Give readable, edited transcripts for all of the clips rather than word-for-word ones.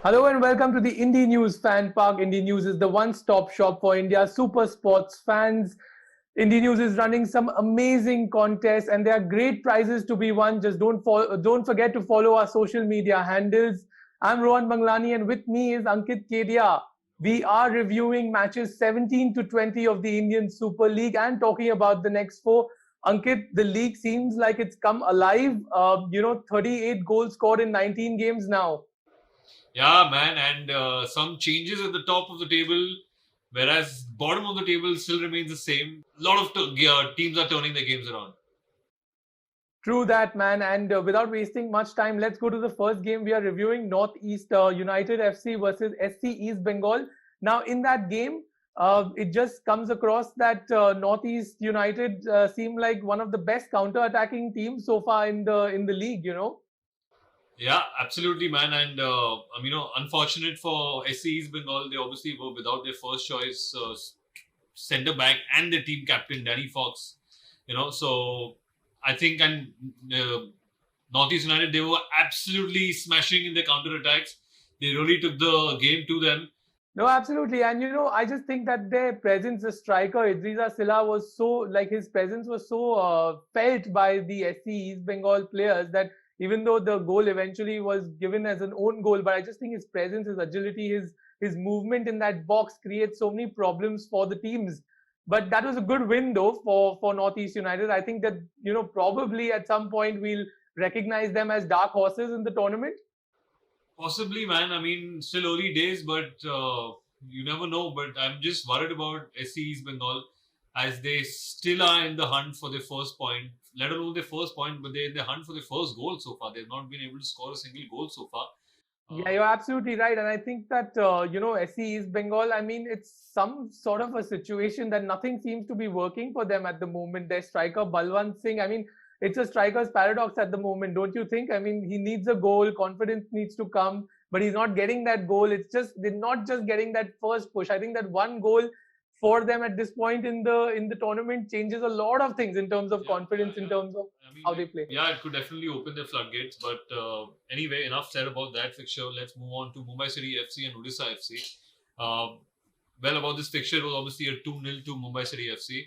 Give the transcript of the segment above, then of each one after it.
Hello and welcome to the Indinews Fanpark. Indinews is the one-stop shop for India's super sports fans. Indinews is running some amazing contests and there are great prizes to be won. Just don't forget to follow our social media handles. I'm Rohan Banglani and with me is Ankit Kedia. We are reviewing matches 17 to 20 of the Indian Super League and talking about the next four. Ankit, the league seems like it's come alive. 38 goals scored in 19 games now. Yeah, man, and some changes at the top of the table, whereas bottom of the table still remains the same. A lot of teams are turning their games around. True that, man. And without wasting much time, let's go to the first game we are reviewing: Northeast United FC versus SC East Bengal. Now, in that game, it just comes across that Northeast United seem like one of the best counter-attacking teams so far in the league. Yeah, absolutely, man. And unfortunate for SC East Bengal, they obviously were without their first choice centre back and their team captain Danny Fox. So I think uh, Northeast United, they were absolutely smashing in their counter attacks. They really took the game to them. No, absolutely. And I just think that their presence, the striker, Idrisa Silla, was so, like, his presence was so felt by the SC East Bengal players that even though the goal eventually was given as an own goal, but I just think his presence, his agility, his movement in that box creates so many problems for the teams. But that was a good win though for Northeast United. I think that, probably at some point we'll recognize them as dark horses in the tournament. Possibly, man. I mean, still early days, but you never know. But I'm just worried about SC East Bengal as they still are in the hunt for their first point. Let alone their first point, but they're in the hunt for their first goal so far. They've not been able to score a single goal so far. Yeah, Uh, you're absolutely right. And I think that, SC East Bengal, I mean, it's some sort of a situation that nothing seems to be working for them at the moment. Their striker, Balwant Singh, I mean, it's a striker's paradox at the moment, don't you think? I mean, he needs a goal, confidence needs to come, but he's not getting that goal. It's just, they're not just getting that first push. I think that one goal for them at this point in the tournament changes a lot of things in terms of confidence, in terms of I mean, how they play. yeah, it could definitely open the floodgates. But anyway, enough said about that fixture. Let's move on to Mumbai City FC and Odisha FC. About this fixture, it was obviously a 2-0 to Mumbai City FC.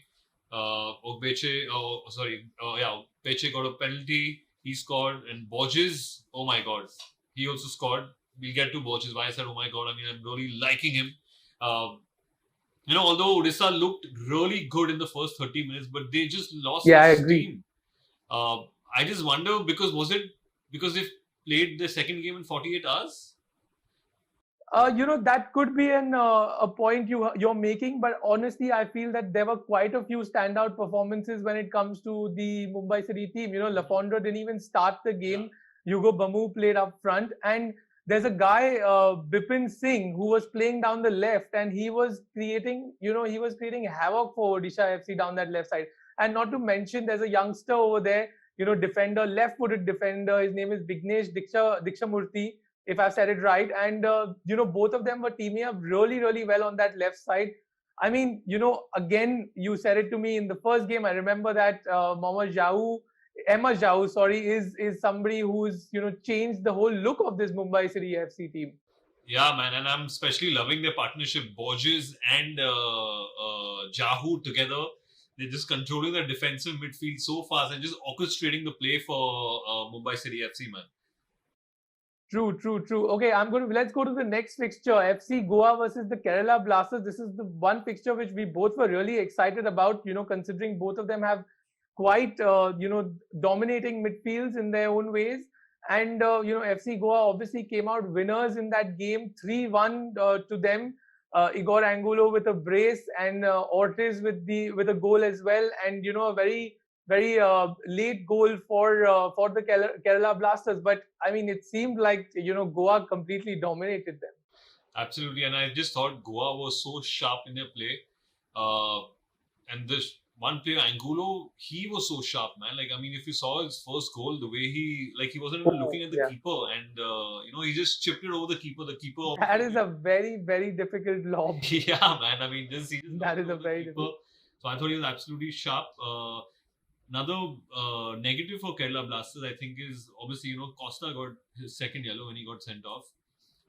Peche got a penalty. He scored, and Borges, oh my god, he also scored. We'll get to Borges. Why I said, oh my god, I mean, I'm really liking him. Uh, although Odisha looked really good in the first 30 minutes, but they just lost Yeah, their I agree. steam. I just wonder was it because they played the second game in 48 hours? That could be a point you're making, but honestly, I feel that there were quite a few standout performances when it comes to the Mumbai City team. Lafondra didn't even start the game. Hugo Bamu played up front, and there's a guy, Bipin Singh, who was playing down the left, and he was creating havoc for Odisha FC down that left side. And not to mention, there's a youngster over there, defender, left-footed defender. His name is Vignesh Dikshamurthy, if I've said it right. And both of them were teaming up really, really well on that left side. I mean, again, you said it to me in the first game. I remember that Emma Jau, sorry, is somebody who's changed the whole look of this Mumbai City FC team. Yeah, man, and I'm especially loving their partnership, Borges and Jahu together. They're just controlling the defensive midfield so fast and just orchestrating the play for Mumbai City FC, man. True, true, true. Okay, let's go to the next fixture. FC Goa versus the Kerala Blasters. This is the one fixture which we both were really excited about, considering both of them have quite, dominating midfields in their own ways. And, FC Goa obviously came out winners in that game, 3-1 to them. Igor Angulo with a brace and Ortiz with a goal as well. And, a very very late goal for the Kerala Blasters. But I mean, it seemed like Goa completely dominated them. Absolutely, and I just thought Goa was so sharp in their play. And this one player, Angulo, he was so sharp, man. Like, I mean, if you saw his first goal, the way he wasn't even looking at the Yeah, keeper, and he just chipped it over the keeper. The keeper, that is obviously, a very very difficult lob. yeah, man. I mean, he just knocked That it is a over the very keeper. difficult. So I thought he was absolutely sharp. Another negative for Kerala Blasters, I think, is obviously Costa got his second yellow when he got sent off.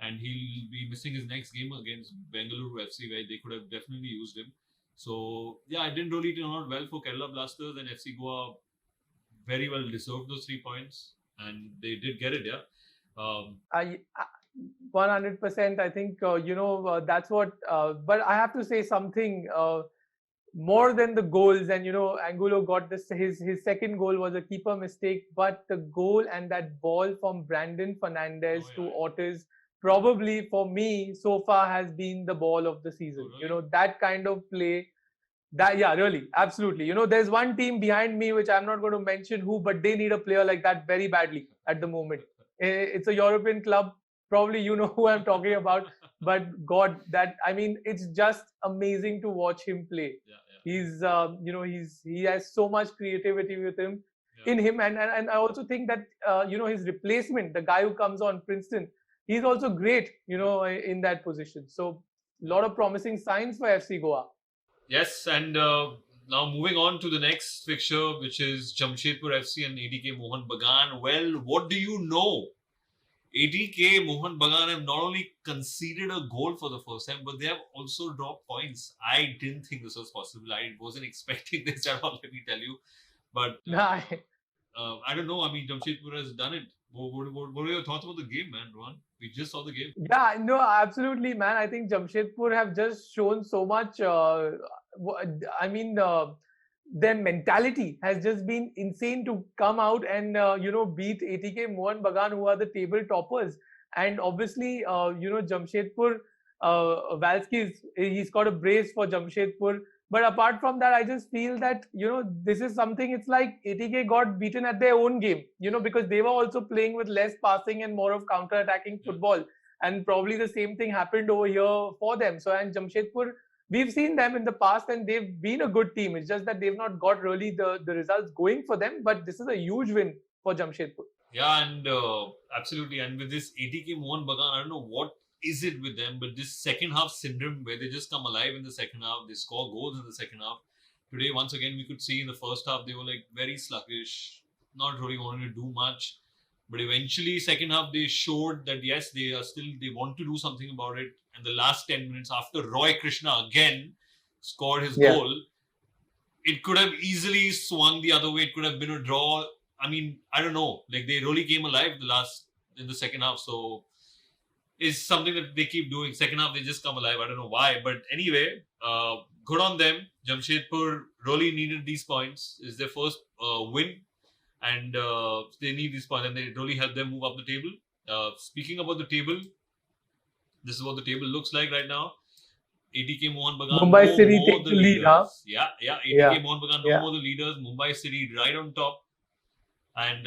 and he'll be missing his next game against Bengaluru FC, where they could have definitely used him. So yeah, it didn't really turn out well for Kerala Blasters, and FC Goa very well deserved those 3 points, and they did get it. Yeah. I 100%. I think that's what. But I have to say something. More than the goals, and Angulo got this. His second goal was a keeper mistake, but the goal and that ball from Brandon Fernandez to Ortiz, probably for me so far has been the ball of the season. Really? That kind of play. That really, absolutely. There's one team behind me which I'm not going to mention who, but they need a player like that very badly at the moment. It's a European club. Probably you know who I'm talking about. But God, it's just amazing to watch him play. He's he has so much creativity with him in him, and I also think that his replacement, the guy who comes on, Princeton, he's also great in that position. So a lot of promising signs for FC Goa. Yes, and now moving on to the next fixture, which is Jamshedpur FC and ATK Mohun Bagan. Well, what do you know? ATK Mohun Bagan have not only conceded a goal for the first time, but they have also dropped points. I didn't think this was possible. I wasn't expecting this at all, let me tell you. But I don't know. I mean, Jamshedpur has done it. What are your thoughts about the game, man, Rohan? We just saw the game. Yeah, no, absolutely, man. I think Jamshedpur have just shown so much. Their mentality has just been insane to come out and beat ATK Mohun Bagan, who are the table toppers. And obviously, Jamshedpur, Valsky, he's got a brace for Jamshedpur. But apart from that, I just feel that this is something. It's like ATK got beaten at their own game. Because they were also playing with less passing and more of counter-attacking football, and probably the same thing happened over here for them. So, and Jamshedpur, we've seen them in the past and they've been a good team. It's just that they've not got really the results going for them. But this is a huge win for Jamshedpur. Yeah, and absolutely. And with this ATK Mohun Bagan, I don't know what is it with them, but this second half syndrome where they just come alive in the second half, they score goals in the second half. Today, once again, we could see in the first half, they were like very sluggish, not really wanting to do much. But eventually, second half, they showed that yes, they want to do something about it. And the last 10 minutes after Roy Krishna again scored his goal, it could have easily swung the other way. It could have been a draw. I mean, I don't know. Like, they really came alive in the second half. So is something that they keep doing. Second half, they just come alive. I don't know why. But anyway, good on them. Jamshedpur really needed these points. It's their first win. And they need these points. And they really help them move up the table. Speaking about the table, this is what the table looks like right now. ATK Mohun Bagan. Mumbai City take the lead, huh? Yeah. ATK Mohun Bagan, no more the leaders. Mumbai City right on top. And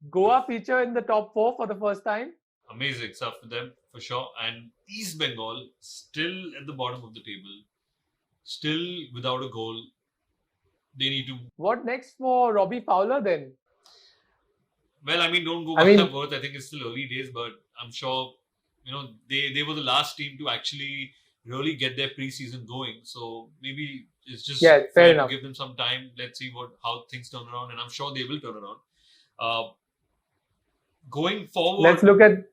Goa feature in the top 4 for the first time. Amazing stuff for them, for sure. And East Bengal still at the bottom of the table, still without a goal. They need to. What next for Robbie Fowler then? Well, I mean, don't go by their worth. I think it's still early days, but I'm sure they were the last team to actually really get their preseason going. So maybe it's just fair enough. To give them some time. Let's see how things turn around, and I'm sure they will turn around. Going forward, let's look at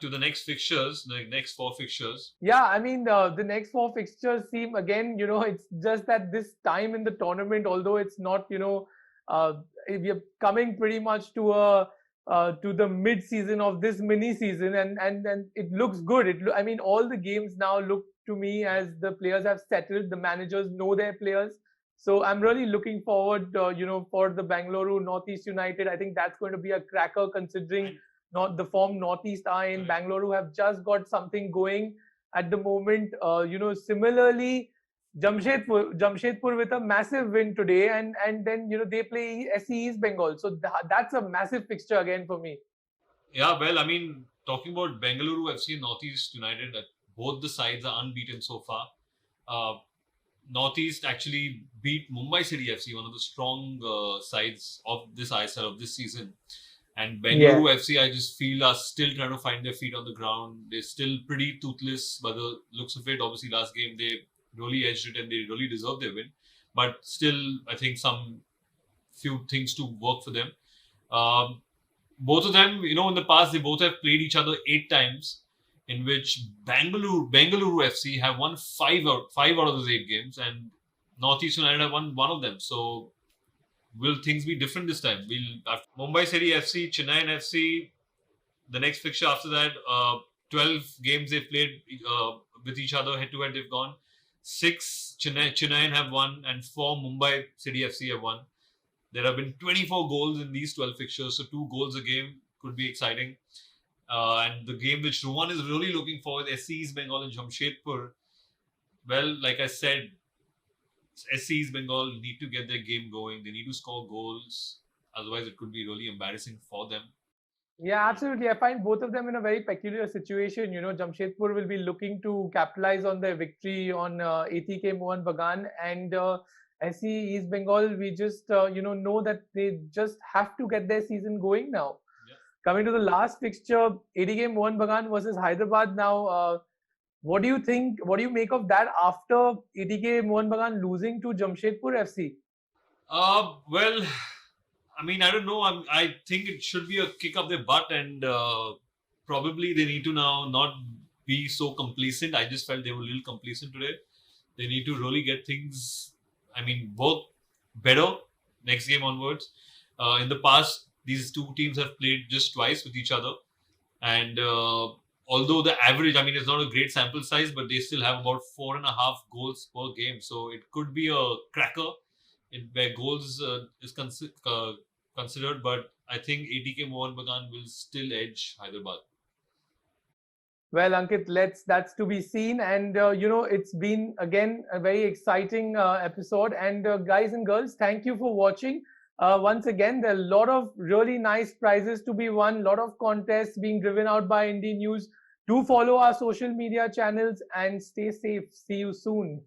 to the next fixtures, the next 4 fixtures. Yeah, I mean the next 4 fixtures seem again, it's just that this time in the tournament, although it's not, we're coming pretty much to the mid season of this mini season, and it looks good. I mean, all the games now look to me as the players have settled, the managers know their players. So I'm really looking forward, for the Bengaluru Northeast United. I think that's going to be a cracker, considering the form Northeast are in. Bengaluru have just got something going at the moment. Similarly, Jamshedpur with a massive win today, and then they play SC East Bengal. So that's a massive fixture again for me. Yeah, well, I mean, talking about Bengaluru FC and Northeast United, both the sides are unbeaten so far. Northeast actually beat Mumbai City FC, one of the strong sides of this ISL of this season. And Bengaluru FC, I just feel, are still trying to find their feet on the ground. They're still pretty toothless by the looks of it. Obviously, last game they really edged it and they really deserved their win. But still, I think some few things to work for them. Both of them, in the past, they both have played each other 8 times. in which Bengaluru FC have won five out of those 8 games, and Northeast United have won one of them. So will things be different this time? We'll have Mumbai City FC, Chennai FC. The next fixture after that, 12 games they've played with each other head to head. They've gone 6 Chennai have won, and 4 Mumbai City FC have won. There have been 24 goals in these 12 fixtures, so 2 goals a game could be exciting. And the game which Rohan is really looking forward, SC East Bengal and Jamshedpur. Well, like I said, SC East Bengal need to get their game going. They need to score goals. Otherwise, it could be really embarrassing for them. Yeah, absolutely. I find both of them in a very peculiar situation. Jamshedpur will be looking to capitalize on their victory on ATK Mohan Bagan, and SC East Bengal, we just know that they just have to get their season going now. Yeah. Coming to the last fixture, ATK Mohan Bagan versus Hyderabad now. What do you think? What do you make of that after ATK Mohan Bagan losing to Jamshedpur FC? Well, I mean, I don't know. I think it should be a kick up their butt, and probably they need to now not be so complacent. I just felt they were a little complacent today. They need to really get things, work better next game onwards. In the past, these two teams have played just twice with each other, and although the average, it's not a great sample size, but they still have about 4.5 goals per game. So it could be a cracker where goals is considered, but I think ATK Mohan Bagan will still edge Hyderabad. Well, Ankit, that's to be seen. And, it's been, again, a very exciting episode. And guys and girls, thank you for watching. Once again, there are a lot of really nice prizes to be won, a lot of contests being driven out by Indinews. Do follow our social media channels and stay safe. See you soon.